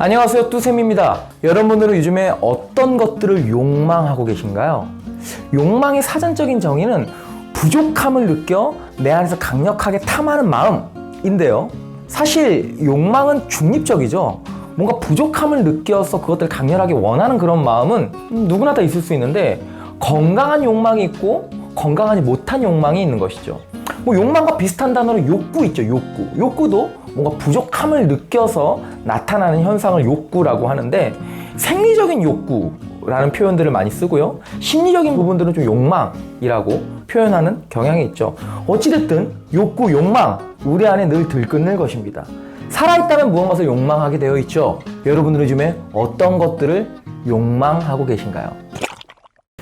안녕하세요, 뚜셈입니다. 여러분들은 요즘에 어떤 것들을 욕망하고 계신가요? 욕망의 사전적인 정의는 부족함을 느껴 내 안에서 강력하게 탐하는 마음인데요. 사실 욕망은 중립적이죠. 뭔가 부족함을 느껴서 그것들을 강렬하게 원하는 그런 마음은 누구나 다 있을 수 있는데, 건강한 욕망이 있고 건강하지 못한 욕망이 있는 것이죠. 욕망과 비슷한 단어로 욕구 있죠. 욕구도 뭔가 부족함을 느껴서 나타나는 현상을 욕구라고 하는데, 생리적인 욕구라는 표현들을 많이 쓰고요, 심리적인 부분들은 좀 욕망이라고 표현하는 경향이 있죠. 어찌됐든 욕구, 욕망, 우리 안에 늘 들끓는 것입니다. 살아있다면 무언가를 욕망하게 되어 있죠. 여러분들은 요즘에 어떤 것들을 욕망하고 계신가요?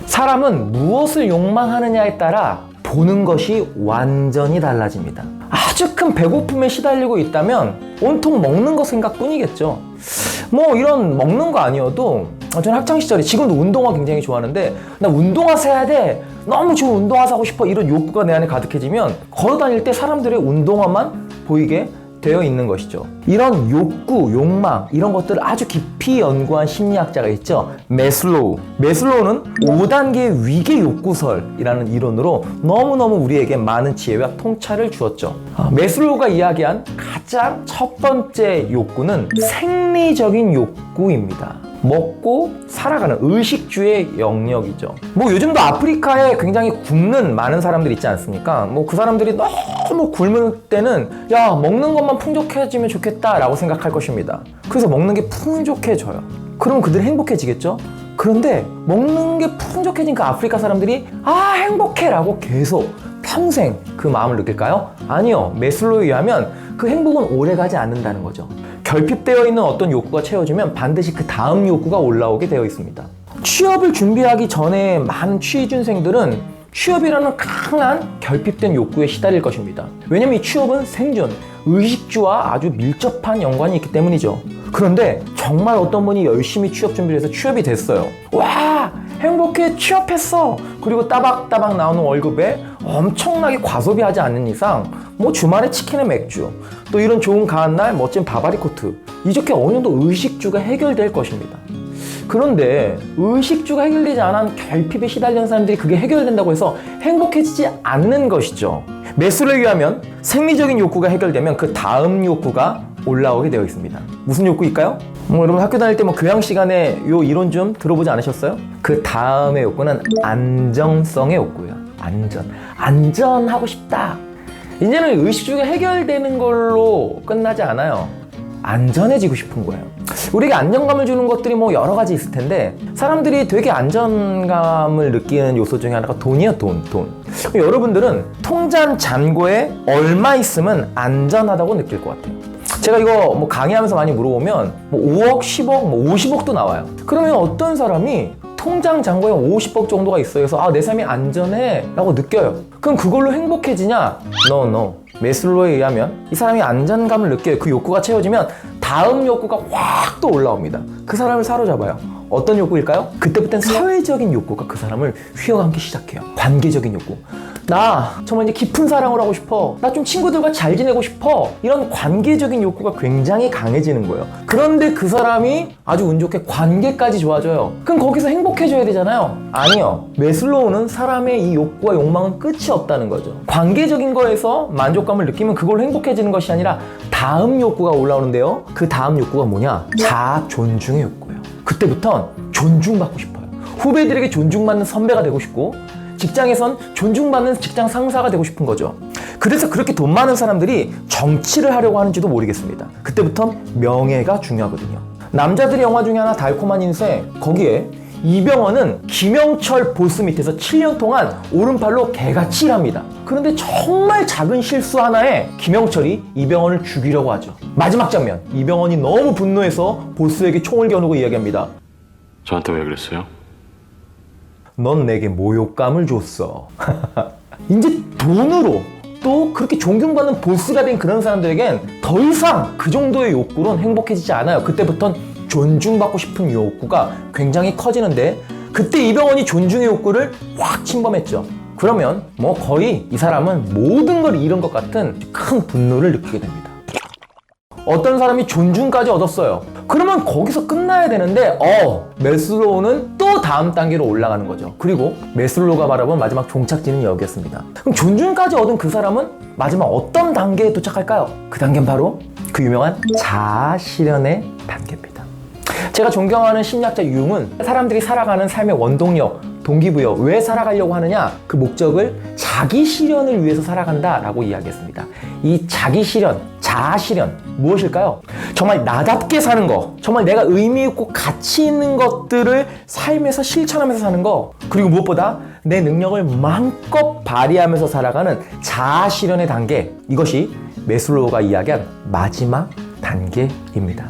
사람은 무엇을 욕망하느냐에 따라 보는 것이 완전히 달라집니다. 아주 큰 배고픔에 시달리고 있다면 온통 먹는 것 생각뿐이겠죠. 이런 먹는 거 아니어도, 저는 학창시절에, 지금도 운동화 굉장히 좋아하는데, 나 운동화 사야 돼, 너무 좋은 운동화 사고 싶어, 이런 욕구가 내 안에 가득해지면 걸어 다닐 때 사람들의 운동화만 보이게 되어 있는 것이죠. 이런 욕구, 욕망, 이런 것들을 아주 깊이 연구한 심리학자가 있죠. 매슬로우. 매슬로우는 5단계 위계 욕구설이라는 이론으로 너무너무 우리에게 많은 지혜와 통찰을 주었죠. 매슬로우가 이야기한 가장 첫 번째 욕구는 생리적인 욕구입니다. 먹고 살아가는 의식주의 영역이죠. 요즘도 아프리카에 굉장히 굶는 많은 사람들이 있지 않습니까? 그 사람들이 너무 굶을 때는, 야, 먹는 것만 풍족해지면 좋겠다 라고 생각할 것입니다. 그래서 먹는 게 풍족해져요. 그럼 그들이 행복해지겠죠? 그런데 먹는 게 풍족해진 그 아프리카 사람들이 행복해 라고 계속 평생 그 마음을 느낄까요? 아니요. 매슬로우에 의하면 그 행복은 오래가지 않는다는 거죠. 결핍되어 있는 어떤 욕구가 채워지면 반드시 그 다음 욕구가 올라오게 되어 있습니다. 취업을 준비하기 전에 많은 취준생들은 취업이라는 강한 결핍된 욕구에 시달릴 것입니다. 왜냐면 이 취업은 생존, 의식주와 아주 밀접한 연관이 있기 때문이죠. 그런데 정말 어떤 분이 열심히 취업 준비를 해서 취업이 됐어요. 와, 행복해, 취업했어. 그리고 따박따박 나오는 월급에 엄청나게 과소비하지 않는 이상 주말에 치킨에 맥주, 또 이런 좋은 가을 날 멋진 바바리 코트, 이렇게 어느 정도 의식주가 해결될 것입니다. 그런데 의식주가 해결되지 않은 결핍에 시달리는 사람들이 그게 해결된다고 해서 행복해지지 않는 것이죠. 매슬로우에 의하면 생리적인 욕구가 해결되면 그 다음 욕구가 올라오게 되어 있습니다. 무슨 욕구일까요? 여러분 학교 다닐 때 교양 시간에 이 이론 좀 들어보지 않으셨어요? 그 다음의 욕구는 안정성의 욕구예요. 안전하고 싶다. 이제는 의식주가 해결되는 걸로 끝나지 않아요. 안전해지고 싶은 거예요. 우리에게 안정감을 주는 것들이 여러 가지 있을 텐데, 사람들이 되게 안정감을 느끼는 요소 중에 하나가 돈이에요. 돈. 여러분들은 통장 잔고에 얼마 있으면 안전하다고 느낄 것 같아요. 제가 이거 강의하면서 많이 물어보면 5억, 10억, 50억도 나와요. 그러면 어떤 사람이 통장 잔고에 50억 정도가 있어요. 그래서 내 삶이 안전해 라고 느껴요. 그럼 그걸로 행복해지냐? No. 매슬로우에 의하면 이 사람이 안전감을 느껴요. 그 욕구가 채워지면 다음 욕구가 확 또 올라옵니다. 그 사람을 사로잡아요. 어떤 욕구일까요? 그때부터는 사회적인 욕구가 그 사람을 휘어감기 시작해요. 관계적인 욕구. 나 정말 이제 깊은 사랑을 하고 싶어. 나 좀 친구들과 잘 지내고 싶어. 이런 관계적인 욕구가 굉장히 강해지는 거예요. 그런데 그 사람이 아주 운 좋게 관계까지 좋아져요. 그럼 거기서 행복해져야 되잖아요. 아니요. 매슬로우는 사람의 이 욕구와 욕망은 끝이 없다는 거죠. 관계적인 거에서 만족감을 느끼면 그걸로 행복해지는 것이 아니라 다음 욕구가 올라오는데요. 그 다음 욕구가 뭐냐? 자아 존중의 욕구예요. 그때부턴 존중받고 싶어요. 후배들에게 존중받는 선배가 되고 싶고, 직장에선 존중받는 직장 상사가 되고 싶은 거죠. 그래서 그렇게 돈 많은 사람들이 정치를 하려고 하는지도 모르겠습니다. 그때부턴 명예가 중요하거든요. 남자들의 영화 중에 하나 달콤한 인생, 거기에 이병헌은 김영철 보스 밑에서 7년 동안 오른팔로 개같이 일합니다. 그런데 정말 작은 실수 하나에 김영철이 이병헌을 죽이려고 하죠. 마지막 장면, 이병헌이 너무 분노해서 보스에게 총을 겨누고 이야기합니다. 저한테 왜 그랬어요? 넌 내게 모욕감을 줬어. 이제 돈으로 또 그렇게 존경받는 보스가 된 그런 사람들에겐 더 이상 그 정도의 욕구로는 행복해지지 않아요. 그때부터는 존중받고 싶은 욕구가 굉장히 커지는데, 그때 이병헌이 존중의 욕구를 확 침범했죠. 그러면 거의 이 사람은 모든 걸 잃은 것 같은 큰 분노를 느끼게 됩니다. 어떤 사람이 존중까지 얻었어요. 그러면 거기서 끝나야 되는데 매슬로우는 또 다음 단계로 올라가는 거죠. 그리고 매슬로우가 바라본 마지막 종착지는 여기였습니다. 그럼 존중까지 얻은 그 사람은 마지막 어떤 단계에 도착할까요? 그 단계는 바로 그 유명한 자아실현의 단계입니다. 제가 존경하는 심리학자 융은 사람들이 살아가는 삶의 원동력, 동기부여, 왜 살아가려고 하느냐? 그 목적을 자기 실현을 위해서 살아간다 라고 이야기했습니다. 이 자기 실현, 자아 실현 무엇일까요? 정말 나답게 사는 거, 정말 내가 의미 있고 가치 있는 것들을 삶에서 실천하면서 사는 거, 그리고 무엇보다 내 능력을 마음껏 발휘하면서 살아가는 자아 실현의 단계, 이것이 매슬로우가 이야기한 마지막 단계입니다.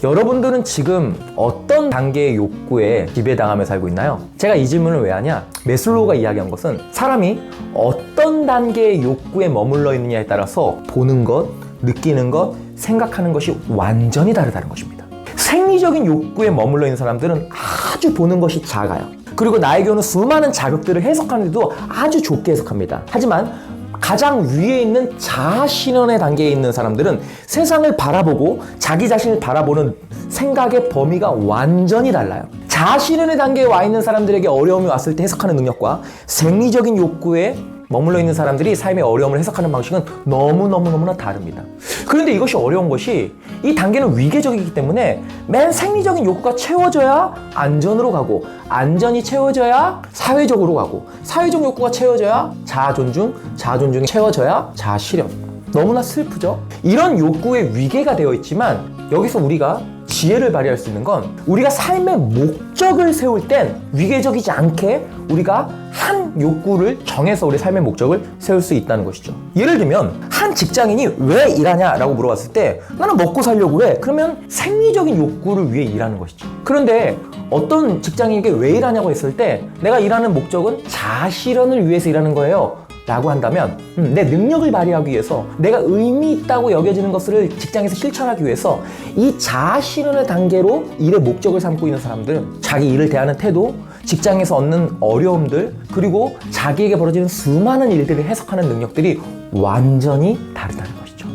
여러분들은 지금 어떤 단계의 욕구에 지배당하며 살고 있나요? 제가 이 질문을 왜 하냐? 매슬로우가 이야기한 것은 사람이 어떤 단계의 욕구에 머물러 있느냐에 따라서 보는 것, 느끼는 것, 생각하는 것이 완전히 다르다는 것입니다. 생리적인 욕구에 머물러 있는 사람들은 아주 보는 것이 작아요. 그리고 나에게 오는 수많은 자극들을 해석하는데도 아주 좁게 해석합니다. 하지만 가장 위에 있는 자아 실현의 단계에 있는 사람들은 세상을 바라보고 자기 자신을 바라보는 생각의 범위가 완전히 달라요. 자아 실현의 단계에 와 있는 사람들에게 어려움이 왔을 때 해석하는 능력과 생리적인 욕구에 머물러 있는 사람들이 삶의 어려움을 해석하는 방식은 너무너무나 다릅니다. 그런데 이것이 어려운 것이 이 단계는 위계적이기 때문에 맨 생리적인 욕구가 채워져야 안전으로 가고, 안전이 채워져야 사회적으로 가고, 사회적 욕구가 채워져야 자아 존중, 자아 존중이 채워져야 자아 실현. 너무나 슬프죠? 이런 욕구의 위계가 되어 있지만 여기서 우리가 지혜를 발휘할 수 있는 건 우리가 삶의 목적을 세울 땐 위계적이지 않게 우리가 한 욕구를 정해서 우리 삶의 목적을 세울 수 있다는 것이죠. 예를 들면 한 직장인이 왜 일하냐라고 물어봤을 때 나는 먹고 살려고 해. 그러면 생리적인 욕구를 위해 일하는 것이죠. 그런데 어떤 직장인에게 왜 일하냐고 했을 때 내가 일하는 목적은 자아 실현을 위해서 일하는 거예요 라고 한다면 내 능력을 발휘하기 위해서 내가 의미 있다고 여겨지는 것을 직장에서 실천하기 위해서 이 자아 실현의 단계로 일의 목적을 삼고 있는 사람들은 자기 일을 대하는 태도, 직장에서 얻는 어려움들, 그리고 자기에게 벌어지는 수많은 일들을 해석하는 능력들이 완전히 다르다는 것이죠.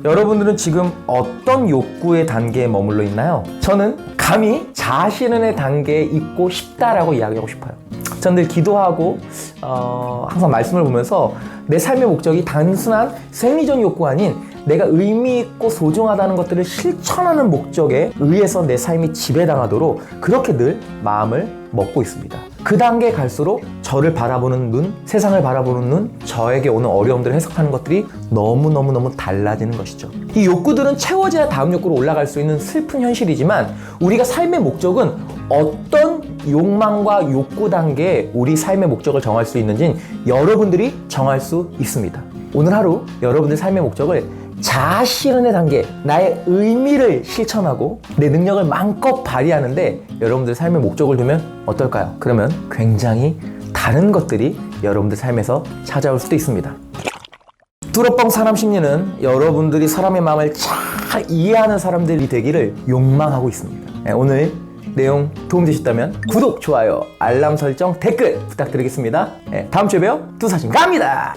여러분들은 지금 어떤 욕구의 단계에 머물러 있나요? 저는 감히 자아 실현의 단계에 있고 싶다라고 이야기하고 싶어요. 저는 늘 기도하고 항상 말씀을 보면서 내 삶의 목적이 단순한 생리적 욕구가 아닌 내가 의미 있고 소중하다는 것들을 실천하는 목적에 의해서 내 삶이 지배당하도록 그렇게 늘 마음을 먹고 있습니다. 그 단계에 갈수록 저를 바라보는 눈, 세상을 바라보는 눈, 저에게 오는 어려움들을 해석하는 것들이 너무너무 달라지는 것이죠. 이 욕구들은 채워져야 다음 욕구로 올라갈 수 있는 슬픈 현실이지만 우리가 삶의 목적은 어떤 욕망과 욕구 단계에 우리 삶의 목적을 정할 수 있는지는 여러분들이 정할 수 있습니다. 오늘 하루 여러분들 삶의 목적을 자아 실현의 단계, 나의 의미를 실천하고 내 능력을 마음껏 발휘하는데 여러분들 삶의 목적을 두면 어떨까요? 그러면 굉장히 다른 것들이 여러분들 삶에서 찾아올 수도 있습니다. 뚜러뻥 사람 심리는 여러분들이 사람의 마음을 잘 이해하는 사람들이 되기를 욕망하고 있습니다. 오늘 내용 도움되셨다면 구독, 좋아요, 알람 설정, 댓글 부탁드리겠습니다. 다음 주에 봬요. 두사진 갑니다.